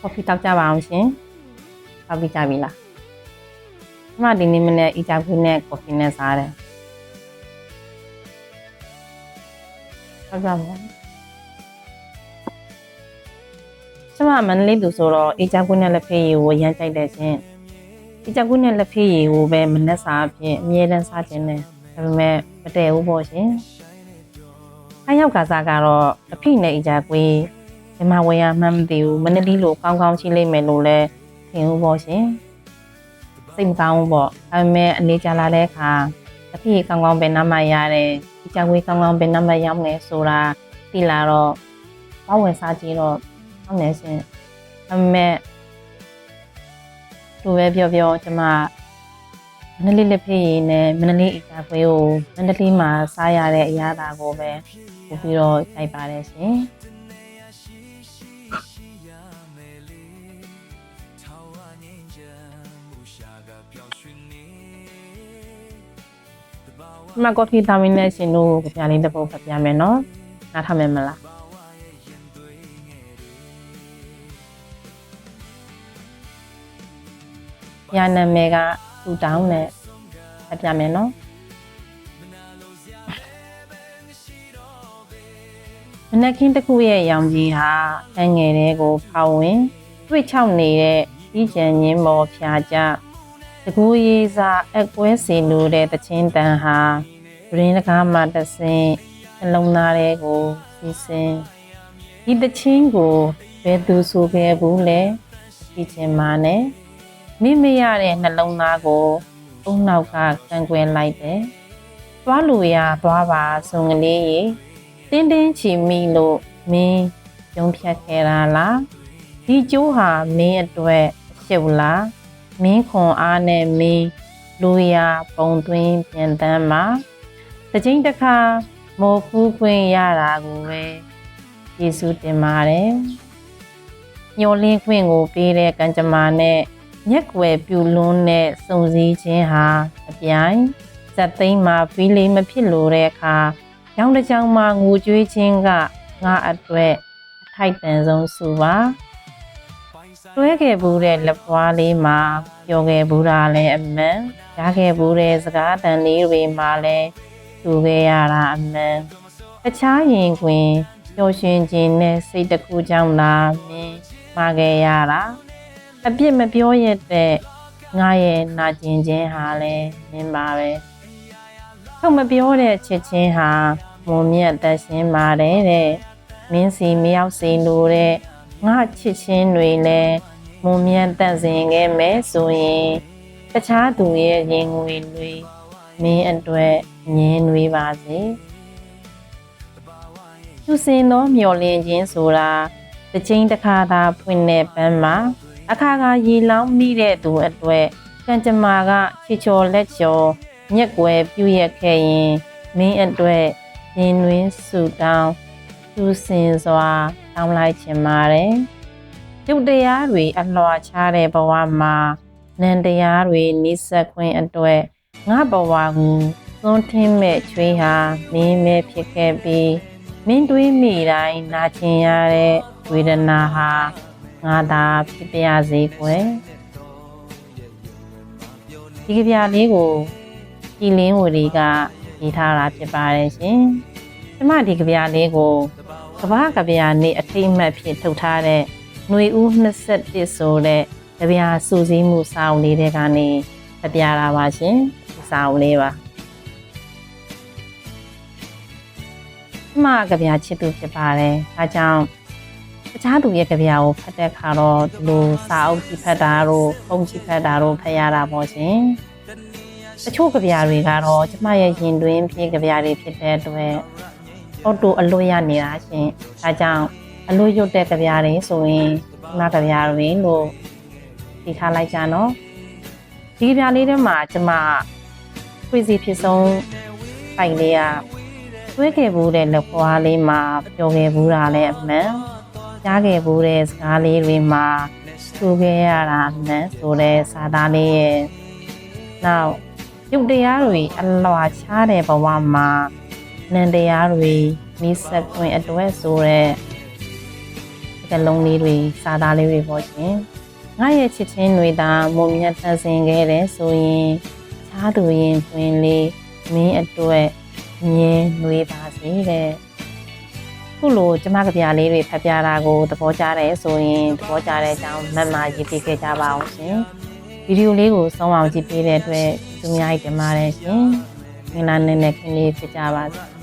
커피 딱 잡아오신 커피 잡이라 마디님은 이 잡근에 커피네 사래 딱 잡아 정말 만리도 서로 이 잡근에 레페이 오연 짜이 대신 이 잡근에 레페이 오베 만나 사피 미에는 사진네 그러면 그때 오보신 하여 가사가로 레페이네 이 잡이 ဒီမှာဝယ်ရမှန်းမသိဘူးမနက်ဒီလိုကောင်းကောင်းရှိလိမ့်မယ်လို့လည်းထင်ဘူးပေါ့ရှင်စိတ်မကောင်းဘူးပေါ့ဒါပေမဲ့အနေကြလာတဲ့အခါတစ်ခေတ်ကောင်းကောင်းပဲနားမရတယ်ဒီကြောင်ဝေးကောင်းကောင်းပဲနားမရောက်နေဆိုတာသိလာတော့ဘောက်ဝင်စားကြည့်တော့ကောင်းနေရှင်ဒါပေမဲ့သူပဲပြောကျမမနက်လေးလက်ဖေးရည်နဲ့မနက်လေးအကြောင်ဝေးကိုမနက်လေးမှာစားရတဲ့အရာသာကိုပဲပို့ပြီးတော့ကြိုက်ပါတယ်ရှင်မကော်ဖီတာမင်းနဲ့ရှင်တို့ကြပြလေးတစ်ပုဒ်ဖတ်ပြမယ်နော်နားထောင်မယ်မလားညာနာမည်ကသူတောင်းနဲ့ဖတ်ပြမယ်နော်မနက်ခင်းတစ်ခုရဲ့ရောင်ကြီးဟာအငယ်တဲ့ကိုဖောက်ဝင်တွေ့ချောက်နေတဲ့ကြီးကျန်ရင်းမော်ဖြာကြတကူရေးစားအကွဲစီလိုတဲ့တချင်းတန်ဟာရင်းတကားမှတဆင်းနှလုံးသားတွေကိုစီစဉ်ဒီတချင်းကိုဘယ်သူဆိုခဲ့ဘူးလဲဒီချင်းမှနဲ့မိမရတဲ့နှလုံးသားကိုအုံနောက်ကကန်ကွယ်လိုက်တယ်သွားလူရသွားပါစုံကလေးရေတင်းချီမိလို့မင်းယုံဖြတ်ခဲ့တာလားဒီကျိုးဟာမင်းအတွက်ရှုပ်လားမင်းခွန်အားနဲ့မင်းလူရပုံသွင်းပြန်တမ်းမှာတစ်ချိန်တစ်ခါမော်ဖူးခွင့်ရတာကိုပဲယေရှုတင်ပါတယ်ညှော်လင်းခွင့်ကိုပေးတဲ့ကံကြမ္မာနဲ့ညက်ွယ်ပြူလွန်းတဲ့စုံစည်းခြင်းဟာအပြိုင်ဇက်သိမ်းမှာဖီးလေးမဖြစ်လို့တဲ့အခါရောင်တစ်ကြောင်မှာငိုကြွေးခြင်းကငါအတွက်အထိုက်တန်ဆုံးစုပါတွဲခဲ့ဘူးတဲ့လက်ပွားလေးမှာပြောခဲ့ဘူးတာလည်းအမှန်ရခဲ့ဘူးတဲ့စကားတန်လေးတွေမှာလည်းသူခဲ့ရတာအမှန်တခြားရင်ခွင်ပျော်ရွှင်ခြင်းနဲ့စိတ်တစ်ခုကြောင့်သာမင်းမှာခဲ့ရတာအပြစ်မပြောရတဲ့ငါရဲ့နာကျင်ခြင်းဟာလည်းမင်းပါပဲထုတ်မပြောတဲ့ချစ်ချင်းဟာမုံမြတ်တတ်ရှင်းပါတယ်တဲ့မင်းစီမရောက်စေလို့တဲ့ငါချစ်ချင်းတွေလည်းမုံမြတ်တတ်စင်ခဲ့မယ်ဆိုရင်တခြားသူရဲ့ရင်ငွေတွေမင်းအတွက်ငင်းနွေးပါစေသူစင်သောမျော်လင့်ခြင်းဆိုတာတစ်ချိန်တစ်ခါသာဖွင့်တဲ့ပန်းမှာအခါကရေလောင်းမိတဲ့သူအတွက်ကံကြမ္မာကချီချော်လက်ချော်ညက်ွယ်ပြုရက်ခဲ့ရင်မင်းအတွက်ရင်တွင်ဆူတောင်းသူစင်စွာတောင်းလိုက်ချင်ပါတယ်ရုပ်တရားတွေအလွှာချတဲ့ဘဝမှာနံတရားတွေနိစ္စခွင့်အတွက်ငါဘဝကိုသွန်းထင်းမဲ့ချွေးဟာမင်းမဲဖြစ်ခဲ့ပြီးမင်းတွေးမိတိုင်းနာကျင်ရတဲ့ဝေဒနာဟာငါသာဖြစ်ပြစေကွယ်ဒီကြပြလေးကိုကြည်လင်းဝရီကရေးထားတာဖြစ်ပါတယ်ရှင်ကျမဒီကြပြလေးကိုကဘာကြပြနေ့အထိတ်အမှတ်ဖြစ်ထုတ်ထားတဲ့ຫນွေဦး21ဆိုတဲ့ကြပြစူးစီးမှုစာအုပ်လေးတွေကနေကြပြတာပါရှင်စာအုပ်လေးပါကျမကြပြချစ်သူဖြစ်ပါတယ်ဒါကြောင့်တခြားသူရဲ့ကြပြကိုဖတ်တဲ့အခါတော့ဒီလိုစာအုပ်ကြည့်ဖတ်တာတို့ပုံကြည့်ဖတ်တာတို့ဖတ်ရတာပေါ့ရှင်တချို့ကြပြတွေကတော့ကျမရဲ့ရင်တွင်းဖြစ်ကြပြတွေဖြစ်တဲ့အတွက်အော်တိုအလွတ်ရနေတာရှင်ဒါကြောင့်အလွတ်ရွတ်တဲ့ကြပြတွေဆိုရင်ဒီမှာကြပြတွေလို့ဒီထားလိုက်ကြနော်ဒီကြပြလေးထဲမှာကျမဖွေစီဖြစ်ဆုံးပိုက်လေးကတွဲခဲ့ဘူးတဲ့လက်ပွားလေးမှာပြောခဲ့ဘူးတာလည်းအမှန်ကြားခဲ့ဘူးတဲ့စကားလေးတွေမှာသူခဲ့ရတာအမှန်ဆိုတဲ့စာသားလေးရဲ့နောက်ရုပ်တရားတွေအလွှာချတဲ့ဘဝမှာနံတရားတွေမိဆက်ခွင့်အတွက်ဆိုတဲ့ ကလုံးလေးတွေစာသားလေးတွေပေါ့ရှင်ငါရဲ့ချစ်ချင်းတွေသာမုံမြတ်တန်ဆင်ခဲ့တယ်ဆိုရင်ချားသူရင်တွင်လေးမင်းအတွက်မြဲနှွေးပါစေတဲ့ခုလိုကျမကဗျာလေးတွေဖတ်ပြတာကိုသဘောကျတယ်ဆိုရင်သဘောကျတဲ့အကြောင်းမှတ်မှရေးပေးခဲ့ကြပါအောင်ရှင်ဗီဒီယိုလေးကိုဆုံးအောင်ကြည့်ပေးတဲ့အတွက်ကျေးဇူးအများကြီးတင်ပါတယ်ရှင်မင်္ဂလာနေ့နဲ့ခင်လေးဖြစ်ကြပါစေ